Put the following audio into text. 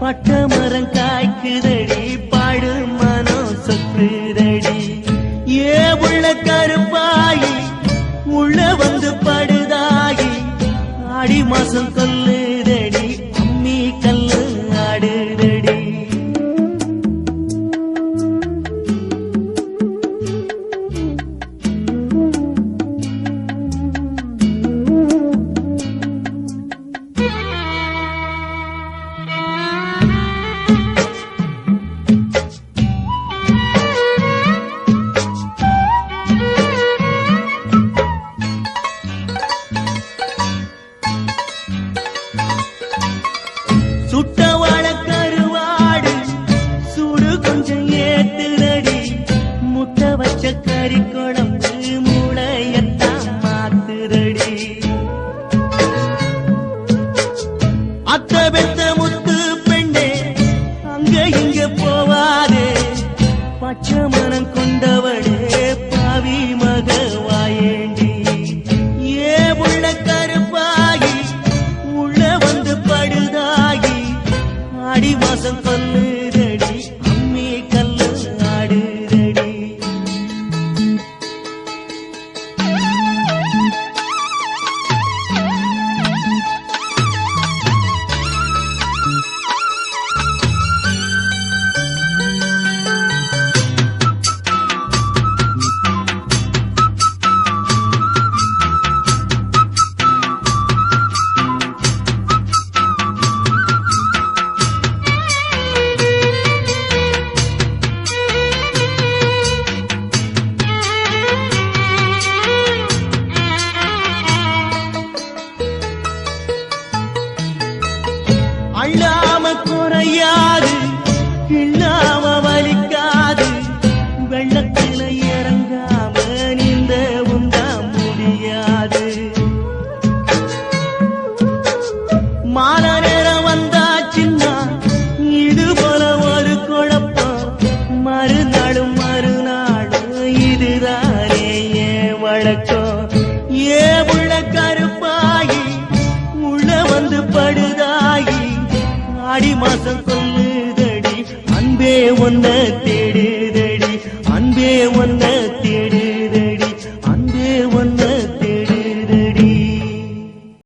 பட்ட மரம் காய்க்குதடி பாடு மனம் சொக்குதடி ஏ உள்ள கருப்பாயி உள்ள வந்து படுதாயி ஆடி மாசம் கொல்லுதடி அம்மி கல்லு ஆடுதடி சுட்டவாழ கருவாடு சூடு கொஞ்சம் ஏத்துதடி முட்டை வச்ச கறி குழம்பு மூளையத்தான் மாத்துதடி அத்த பெத்த முத்து பெண்ணே அங்க இங்க போவாதே பச்சை மனம் கொண்டவளே பாவி மக வாயேண்டி ஏ உள்ள கருப்பாகி உள்ள வந்து படுதாகி ஆடி மாசம் கொல்லுதடி அம்மி கல்லு ஆடுதடி அள்ளாம குறையாது இல்லாம வலிக்காது வெள்ளத்தில இறங்காம நீந்த உண்டா முடியாது மால நேரம் வந்தாச்சுன்னா இது போல ஒரு குழப்பம் மறுநாளும் இதுதானே ஏன் வழக்கம் ஏ உள்ள கருப்பாகி உள்ள வந்து படுதாகி ஆடி மாசம் கொல்லுதடி அன்பே ஒன்ன தேடுதடி அன்பே ஒன்ன தேடு